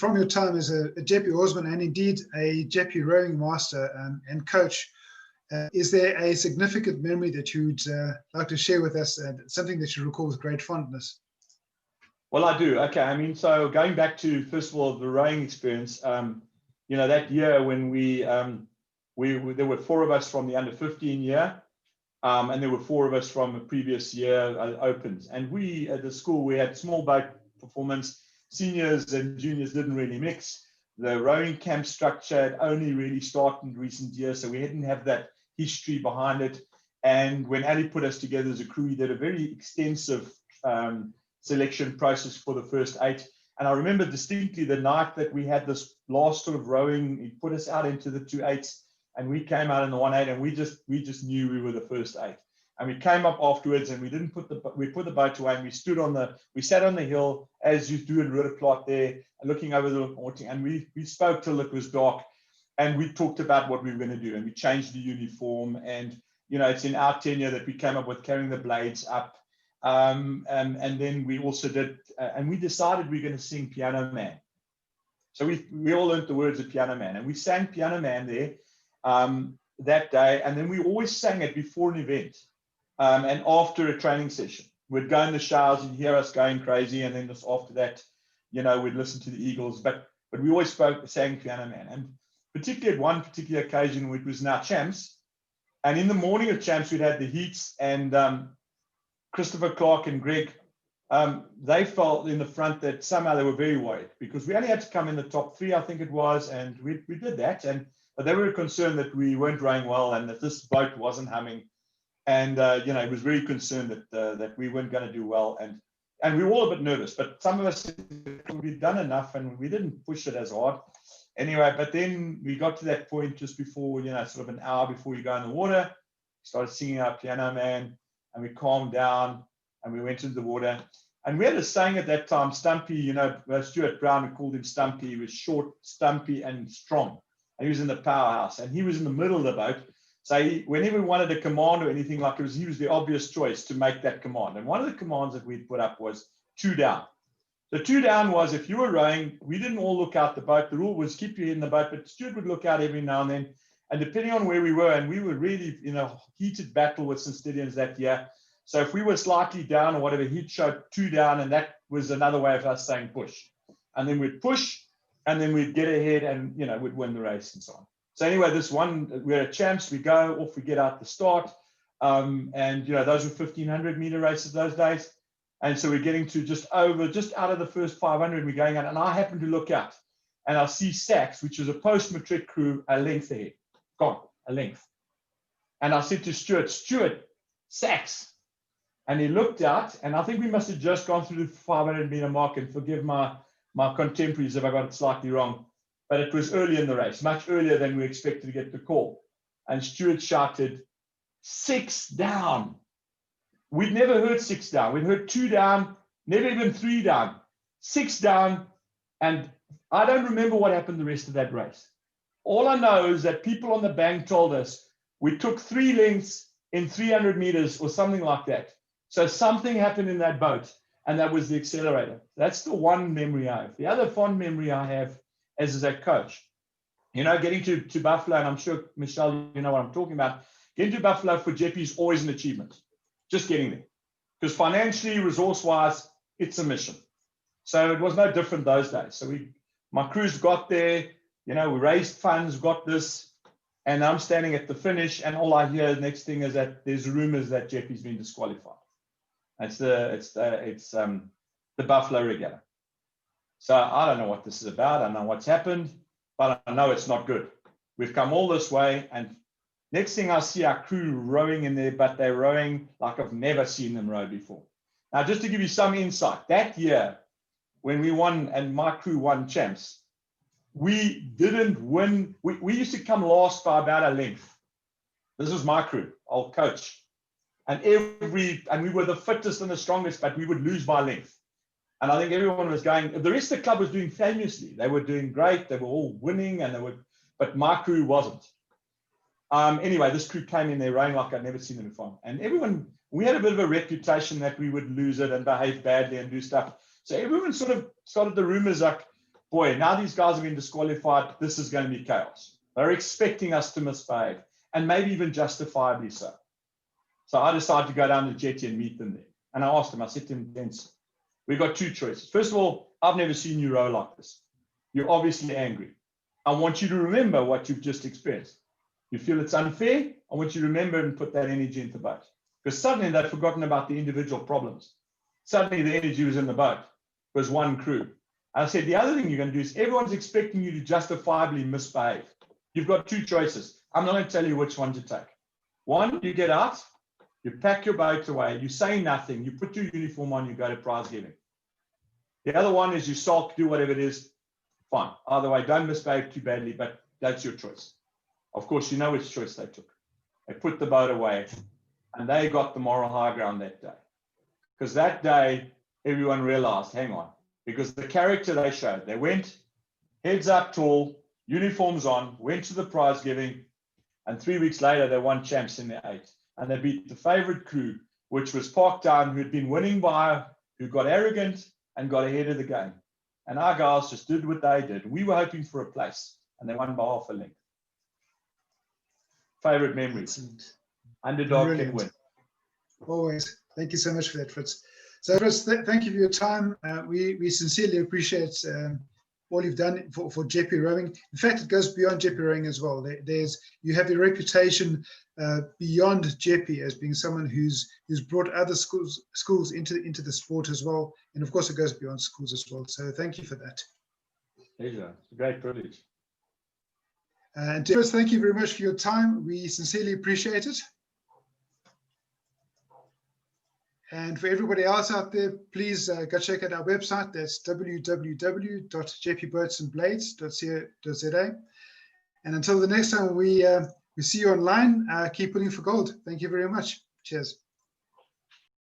from your time as a Jeppe oarsman and indeed a Jeppe rowing master and coach, is there a significant memory that you'd like to share with us, something that you recall with great fondness? Well, I do. Okay. I mean, so going back to, first of all, the rowing experience, that year when there were 4 of us from the under 15 year, and there were 4 of us from a previous year opens. And we, at the school, we had small boat performance. Seniors and juniors didn't really mix. The rowing camp structure had only really started in recent years, so we didn't have that history behind it. And when Ali put us together as a crew, he did a very extensive selection process for the first 8. And I remember distinctly the night that we had this last sort of rowing, he put us out into the 2/8s, and we came out in the 1/8, and we just knew we were the first 8. And we came up afterwards, and we put the boat away, and we sat on the hill as you do in Rudderplaat there, looking over the water, and we spoke till it was dark, and we talked about what we were going to do, and we changed the uniform, and it's in our tenure that we came up with carrying the blades up. And then we also did, and we decided we're going to sing Piano Man. So we all learned the words of Piano Man, and we sang Piano Man there that day. And then we always sang it before an event and after a training session. We'd go in the showers, you'd hear us going crazy, and then just after that, we'd listen to the Eagles. But we always sang Piano Man. And particularly at one particular occasion, which was now Champs, and in the morning of Champs, we'd had the heats, and Christopher Clark and Greg, they felt in the front that somehow they were very worried because we only had to come in the top 3, I think it was, and we did that. But they were concerned that we weren't rowing well and that this boat wasn't humming. And, it was very concerned that we weren't going to do well. And we were all a bit nervous, but some of us, we'd done enough and we didn't push it as hard. Anyway, but then we got to that point just before, sort of an hour before you go in the water, started singing our Piano Man. And we calmed down and we went into the water. And we had a saying at that time, Stumpy, Stuart Brown, we called him Stumpy. He was short, stumpy, and strong. And he was in the powerhouse. And he was in the middle of the boat. So whenever we wanted a command or anything like it, he was the obvious choice to make that command. And one of the commands that we'd put up was 2 down. The 2 down was if you were rowing, we didn't all look out the boat. The rule was keep your head in the boat, but Stuart would look out every now and then. And depending on where we were, and we were really in a heated battle with St. Stedians that year. So if we were slightly down or whatever, he'd show 2 down, and that was another way of us saying push. And then we'd push, and then we'd get ahead and, we'd win the race and so on. So anyway, this one, we're at Champs, we go off, we get out the start. And, those were 1,500 meter races those days. And so we're getting to just out of the first 500, we're going out. And I happen to look out, and I see Sachs, which was a post-matric crew, a length ahead. Gone, a length. And I said to Stuart, Sachs. And he looked out, and I think we must have just gone through the 500 meter mark, and forgive my contemporaries if I got it slightly wrong. But it was early in the race, much earlier than we expected to get the call. And Stuart shouted, 6 down. We'd never heard 6 down. We'd heard 2 down, never even 3 down, 6 down. And I don't remember what happened the rest of that race. All I know is that people on the bank told us we took 3 lengths in 300 meters or something like that. So something happened in that boat, and that was the accelerator. That's the one memory I have. The other fond memory I have as a coach, getting to Buffalo, and I'm sure, Michelle, you know what I'm talking about. Getting to Buffalo for Jeppe is always an achievement, just getting there. Because financially, resource-wise, it's a mission. So it was no different those days. So my crews got there, we raised funds, got this, and I'm standing at the finish, and all I hear the next thing is that there's rumors that Jeppe's been disqualified. It's the Buffalo Regatta. So I don't know what this is about. I don't know what's happened, but I know it's not good. We've come all this way, and next thing I see our crew rowing in there, but they're rowing like I've never seen them row before. Now, just to give you some insight, that year when we won and my crew won Champs, we didn't win. We used to come last by about a length. This was my crew, old coach. And we were the fittest and the strongest, but we would lose by length. And I think everyone was going, the rest of the club was doing famously. They were doing great. They were all winning, but my crew wasn't. Anyway, this crew came in there rowing like I'd never seen them before. And we had a bit of a reputation that we would lose it and behave badly and do stuff. So everyone sort of started the rumors like, boy, now these guys have been disqualified. This is going to be chaos. They're expecting us to misbehave, and maybe even justifiably so. So I decided to go down to Jetty and meet them there. And I asked them, I said to them, gents, we've got two choices. First of all, I've never seen you row like this. You're obviously angry. I want you to remember what you've just experienced. You feel it's unfair? I want you to remember and put that energy into the boat. Because suddenly they've forgotten about the individual problems. Suddenly the energy was in the boat. It was one crew. And I said, the other thing you're going to do is everyone's expecting you to justifiably misbehave. You've got two choices. I'm not going to tell you which one to take. One, you get out, you pack your boat away, you say nothing, you put your uniform on, you go to prize giving. The other one is you sulk, do whatever it is, fine. Either way, don't misbehave too badly, but that's your choice. Of course, you know which choice they took. They put the boat away, and they got the moral high ground that day. Because that day, everyone realized, hang on, because the character they showed, they went heads up tall, uniforms on, went to the prize giving, and 3 weeks later, they won champs in their 8. And they beat the favorite crew, which was Park Down, who had been winning who got arrogant and got ahead of the game. And our guys just did what they did. We were hoping for a place, and they won by half a length. Favorite memories. Excellent. Underdog can win. Always. Thank you so much for that, Fritz. So, Fritz, thank you for your time. We sincerely appreciate all you've done for JP Rowing. In fact, it goes beyond JP Rowing as well. You have a reputation beyond JP as being someone who's brought other schools into the sport as well. And of course, it goes beyond schools as well. So thank you for that. Pleasure. It's a great privilege. And Fritz, thank you very much for your time. We sincerely appreciate it. And for everybody else out there, please go check out our website. That's www.jpboatsandblades.co.za. And until the next time we see you online, keep pulling for gold. Thank you very much. Cheers.